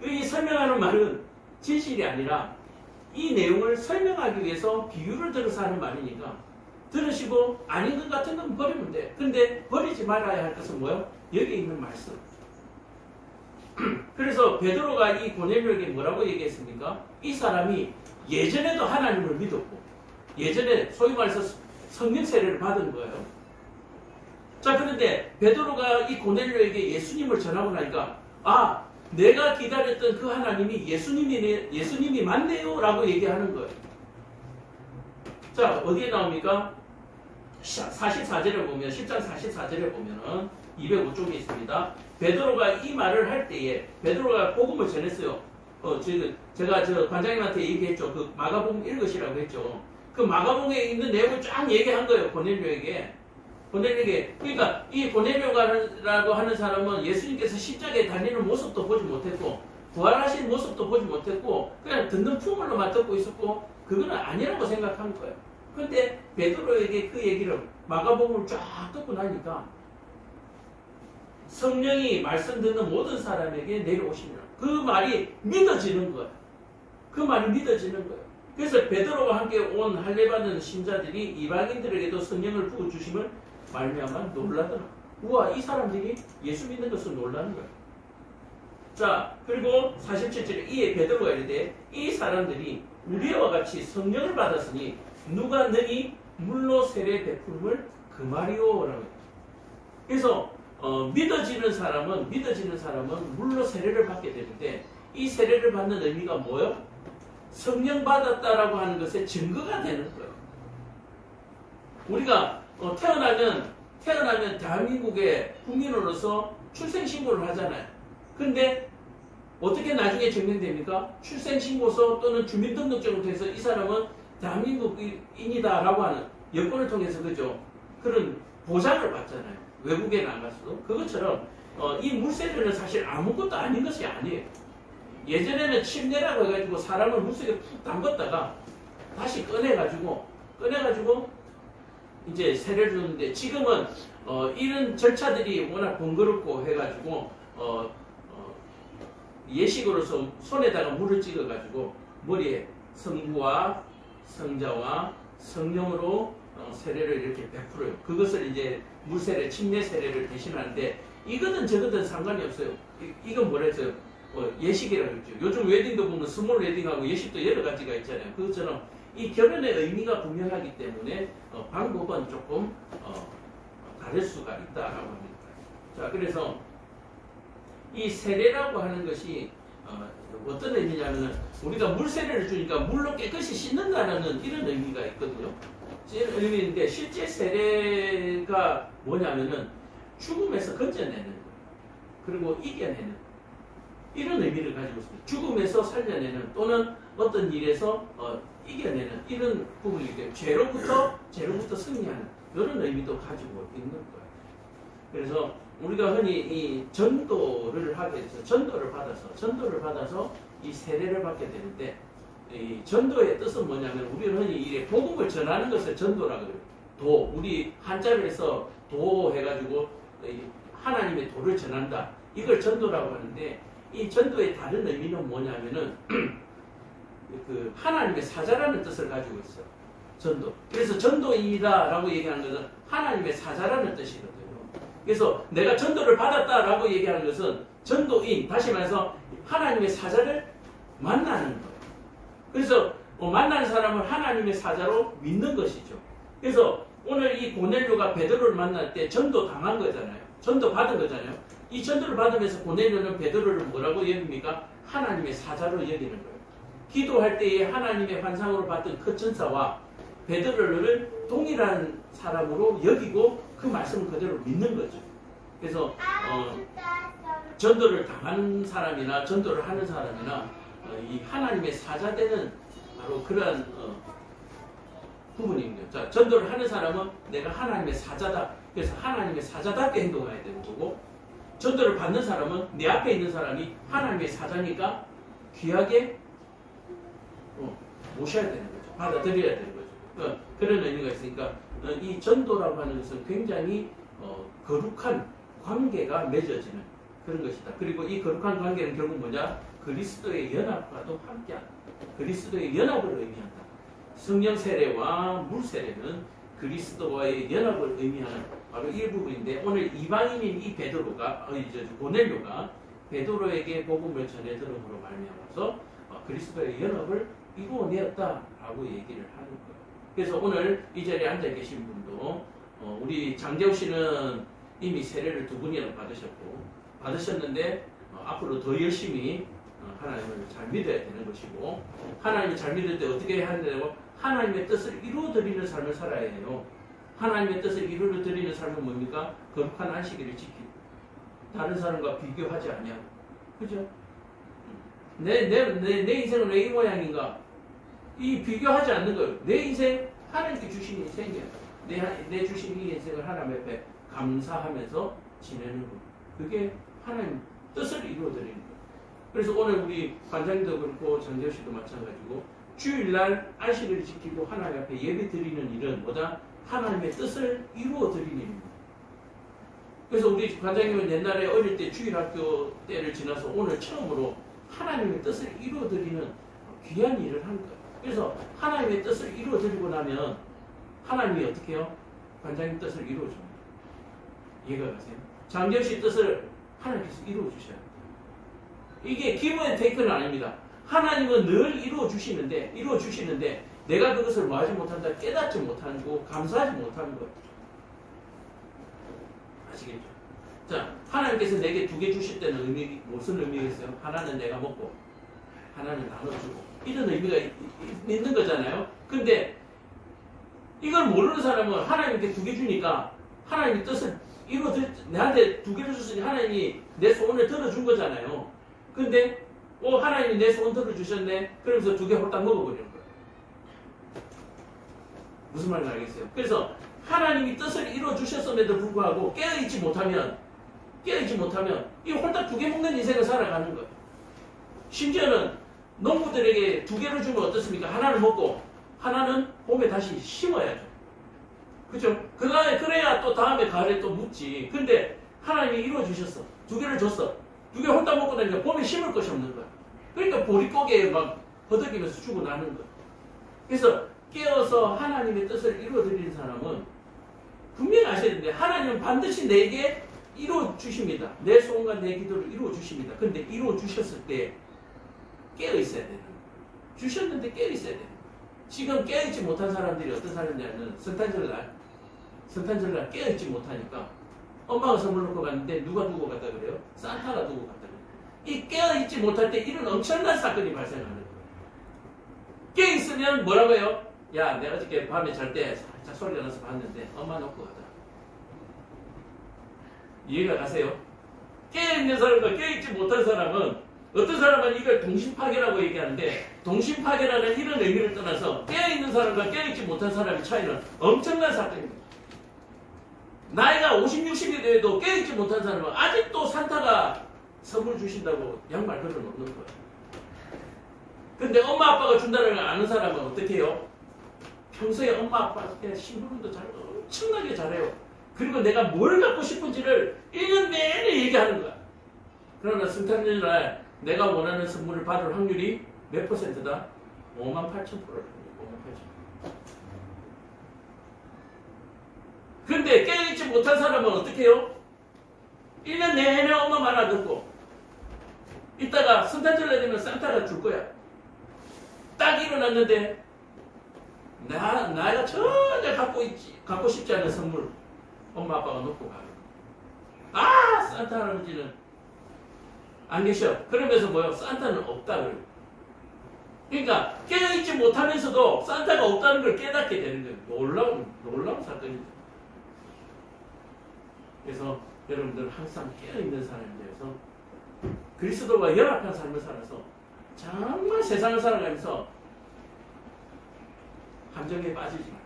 이 설명하는 말은 진실이 아니라 이 내용을 설명하기 위해서 비유를 들어서 하는 말이니까 들으시고 아닌 것 같은 건 버리면 돼. 근데 버리지 말아야 할 것은 뭐예요? 여기 있는 말씀. 그래서 베드로가 이 고넬료에게 뭐라고 얘기했습니까? 이 사람이 예전에도 하나님을 믿었고 예전에 소위 말해서 성령 세례를 받은 거예요. 자, 그런데 베드로가 이 고넬료에게 예수님을 전하고 나니까 내가 기다렸던 그 하나님이 예수님이 맞네요 라고 얘기하는 거예요. 자, 어디에 나옵니까? 44절에 보면 10장 44절에 보면은 205쪽에 있습니다. 베드로가 이 말을 할 때에 베드로가 복음을 전했어요. 제가 관장님한테 얘기했죠. 그 마가복음 읽으시라고 했죠. 그 마가복음에 있는 내용을 쫙 얘기한 거예요. 고넬료에게. 그러니까 이 고넬료라고 하는 사람은 예수님께서 십자가에 달리는 모습도 보지 못했고 부활하신 모습도 보지 못했고 그냥 듣는 풍물로만 듣고 있었고 그거는 아니라고 생각한 거예요. 그런데 베드로에게 그 얘기를 마가복음을 쫙 듣고 나니까 성령이 말씀 듣는 모든 사람에게 내려오시면 그 말이 믿어지는 거예요. 그 말이 믿어지는 거예요. 그래서 베드로와 함께 온 할례받는 신자들이 이방인들에게도 성령을 부어주심을 말미암아 놀라더라. 우와, 이 사람들이 예수 믿는 것을 놀라는 거예요. 자, 그리고 47절에 이에 베드로가 이르되 이 사람들이 우리와 같이 성령을 받았으니 누가 너희 물로 세례 베풀음을 금하리오 라고. 그래서 믿어지는 사람은 물로 세례를 받게 되는데 이 세례를 받는 의미가 뭐예요? 성령 받았다라고 하는 것의 증거가 되는 거예요. 우리가 태어나면 대한민국의 국민으로서 출생신고를 하잖아요. 근데 어떻게 나중에 증명됩니까? 출생신고서 또는 주민등록증을 통해서 이 사람은 대한민국인이다 라고 하는 여권을 통해서 그죠? 그런 보장을 받잖아요. 외국에 나가서도. 그것처럼 이 물세례는 사실 아무것도 아닌 것이 아니에요. 예전에는 침례라고 해가지고 사람을 물속에 푹 담갔다가 다시 꺼내가지고 이제 세례를 주는데, 지금은 이런 절차들이 워낙 번거롭고 해가지고 예식으로서 손에다가 물을 찍어가지고 머리에 성부와 성자와 성령으로 세례를 이렇게 베풀어요. 그것을 이제 물세례, 침례 세례를 대신하는데, 이거든 저거든 상관이 없어요. 이건 뭐라 했어요? 예식이라고 했죠. 요즘 웨딩도 보면 스몰 웨딩하고 예식도 여러 가지가 있잖아요. 그것처럼 이 결혼의 의미가 분명하기 때문에 방법은 조금 다를 수가 있다라고 합니다. 자, 그래서 이 세례라고 하는 것이 어떤 의미냐면은, 우리가 물 세례를 주니까 물로 깨끗이 씻는다는 이런 의미가 있거든요. 이런 의미인데, 실제 세례가 뭐냐면은 죽음에서 건져내는 거예요. 그리고 이겨내는 이런 의미를 가지고 있습니다. 죽음에서 살려내는, 또는 어떤 일에서 이겨내는 이런 부분이기 때문에 죄로부터 승리하는 이런 의미도 가지고 있는 거예요. 그래서 우리가 흔히 이 전도를 하게 돼서 전도를 받아서 이 세례를 받게 되는데, 이 전도의 뜻은 뭐냐면, 우리는 흔히 이 복음을 전하는 것을 전도라고 그래요. 도, 우리 한자를 해서 도 해가지고 하나님의 도를 전한다, 이걸 전도라고 하는데, 이 전도의 다른 의미는 뭐냐면은 그 하나님의 사자라는 뜻을 가지고 있어요. 전도. 그래서 전도인이다라고 얘기하는 것은 하나님의 사자라는 뜻이거든요. 그래서 내가 전도를 받았다라고 얘기하는 것은 전도인, 다시 말해서 하나님의 사자를 만나는 거예요. 그래서 만나는 사람을 하나님의 사자로 믿는 것이죠. 그래서 오늘 이 고넬료가 베드로를 만날 때 전도 당한 거잖아요. 전도 받은 거잖아요. 이 전도를 받으면서 고넬료는 베드로를 뭐라고 여깁니까? 하나님의 사자로 여기는 거예요. 기도할 때에 하나님의 환상으로 봤던 그 천사와 베드로를 동일한 사람으로 여기고 그 말씀을 그대로 믿는 거죠. 그래서 전도를 당하는 사람이나 전도를 하는 사람이나 이 하나님의 사자되는 바로 그러한 부분입니다. 자, 전도를 하는 사람은 내가 하나님의 사자다. 그래서 하나님의 사자답게 행동해야 되는 거고, 전도를 받는 사람은 내 앞에 있는 사람이 하나님의 사자니까 귀하게 모셔야 되는 거죠. 받아들여야 되는 거죠. 그런 의미가 있으니까 이 전도라고 하는 것은 굉장히 거룩한 관계가 맺어지는 그런 것이다. 그리고 이 거룩한 관계는 결국 뭐냐? 그리스도의 연합과도 함께한다. 그리스도의 연합을 의미한다. 성령 세례와 물 세례는 그리스도와의 연합을 의미하는 바로 이 부분인데, 오늘 이방인인 이 베드로가 고넬료가 베드로에게 복음을 전해 들음으로 말미암아서 그리스도의 연합을 이루어내었다라고 얘기를 하는 거예요. 그래서 오늘 이 자리에 앉아 계신 분도 우리 장재호 씨는 이미 세례를 2분이나 받으셨는데 앞으로 더 열심히 하나님을 잘 믿어야 되는 것이고, 하나님을 잘 믿을 때 어떻게 해야 되냐고, 하나님의 뜻을 이루어드리는 삶을 살아야 해요. 하나님의 뜻을 이루어드리는 삶은 뭡니까? 거룩한 안식일을 지키고 다른 사람과 비교하지 아니하고, 그죠? 내 인생은 왜 이 모양인가? 이 비교하지 않는 거예요. 내 인생 하나님께 주신 인생이야. 내 주신 이 인생을 하나님 앞에 감사하면서 지내는 거. 그게 하나님 뜻을 이루어드리는 거예요. 그래서 오늘 우리 관장님도 그렇고 장재호 씨도 마찬가지고, 주일날 안식일을 지키고 하나님 앞에 예배 드리는 일은 뭐다? 하나님의 뜻을 이루어드리는 일입니다. 그래서 우리 관장님은 옛날에 어릴 때 주일학교 때를 지나서 오늘 처음으로 하나님의 뜻을 이루어드리는 귀한 일을 한 거예요. 그래서 하나님의 뜻을 이루어드리고 나면 하나님이 어떻게 해요? 관장님 뜻을 이루어줍니다. 이해가 가세요? 장재호 씨 뜻을 하나님께서 이루어주셔야 돼요. 이게 기브 앤 테이크는 아닙니다. 하나님은 늘 이루어주시는데 내가 그것을 뭐하지 못한다, 깨닫지 못하고 감사하지 못하는 거예요. 아시겠죠? 자, 하나님께서 내게 2개 주실 때는 무슨 의미겠어요? 하나는 내가 먹고 하나는 나눠주고, 이런 의미가 있는 거잖아요. 근데 이걸 모르는 사람은 하나님께 2개 주니까 하나님의 뜻을 내한테 2개를 주시니 하나님이 내 소원을 들어준 거잖아요. 근데 하나님이 내 소원 들어주셨네, 그러면서 2개 홀딱 먹어버리는 거예요. 무슨 말인지 알겠어요? 그래서 하나님이 뜻을 이루어주셨음에도 불구하고 깨어있지 못하면 깨어있지 못하면 이 홀딱 두 개 먹는 인생을 살아가는 거예요. 심지어는 농부들에게 두 개를 주면 어떻습니까? 하나를 먹고 하나는 봄에 다시 심어야죠. 그죠? 그래야 또 다음에 가을에 또 묻지. 근데 하나님이 이루어주셨어. 두 개를 줬어. 두 개 홀딱 먹고 나니까 봄에 심을 것이 없는 거야. 그러니까 보릿고개에 막 허덕이면서 죽어나는 거야. 그래서 깨어서 하나님의 뜻을 이루어드리는 사람은 분명히 아셔야 되는데 하나님은 반드시 내게 이루어주십니다. 내 소원과 내 기도를 이루어주십니다. 근데 이루어주셨을 때 깨어있어야 되는 거예요. 주셨는데 깨어있어야 되는 거예요. 지금 깨어있지 못한 사람들이 어떤 사람이냐면 성탄절날 깨어있지 못하니까 엄마가 선물 놓고 갔는데 누가 두고 갔다 그래요? 산타가 두고 갔다 그래요. 이 깨어있지 못할 때 이런 엄청난 사건이 발생하는 거예요. 깨어있으면 뭐라고 해요? 야, 내가 어저께 밤에 잘 때 살짝 소리가 나서 봤는데 엄마 놓고 가자. 이해가 가세요? 깨어있는 사람과 깨어있지 못한 사람은 어떤 사람은 이걸 동심파괴라고 얘기하는데 동심파괴라는 이런 의미를 떠나서 깨어있는 사람과 깨어있지 못한 사람의 차이는 엄청난 사건입니다. 나이가 50, 60이 돼도 깨어있지 못한 사람은 아직도 산타가 선물 주신다고 양말 걸어놓는 거예요. 근데 엄마 아빠가 준다는 걸 아는 사람은 어떻게 해요? 평소에 엄마 아빠한테 심부름도 엄청나게 잘해요. 그리고 내가 뭘 갖고 싶은지를 1년 내내 얘기하는 거야. 그러나 성탄절날 내가 원하는 선물을 받을 확률이 몇 %다? 58,000%를 합니다. 58,000%. 근데 깨어있지 못한 사람은 어떻게 해요? 1년 내내 엄마 말 안 듣고 이따가 성탄절날 되면 산타가 줄 거야. 딱 일어났는데 나가 전혀 갖고 싶지 않은 선물 엄마 아빠가 놓고 가요. 아, 산타 할아버지는 안 계셔. 그러면서 뭐요? 산타는 없다 그래요. 그러니까 깨어있지 못하면서도 산타가 없다는 걸 깨닫게 되는 거예요. 놀라운 사건이죠. 그래서 여러분들 항상 깨어있는 사람이 되어서 그리스도와 연합한 삶을 살아서 정말 세상을 살아가면서 함정에 빠지지 마요.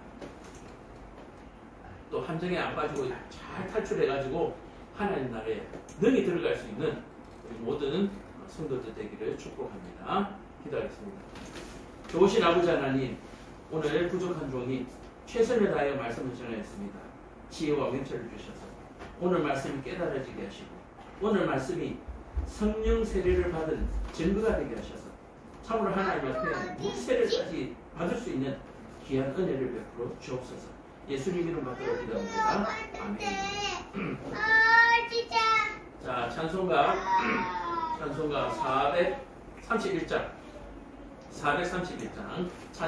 또 함정에 안 빠지고 잘 탈출해가지고 하나님 나라에 능히 들어갈 수 있는 우리 모든 성도들 되기를 축복합니다. 기도하겠습니다. 좋으신 아버지 하나님, 오늘 부족한 종이 최선을 다하여 말씀을 전하였습니다. 지혜와 명철을 주셔서 오늘 말씀이 깨달아지게 하시고 오늘 말씀이 성령 세례를 받은 증거가 되게 하셔서 참으로 하나님 앞에 무세례까지 받을 수 있는 귀한 은혜를 베풀어 주옵소서. 예수님 이름 받들어 기도합니다. 아멘. 자, 찬송가 431장 431장 찬양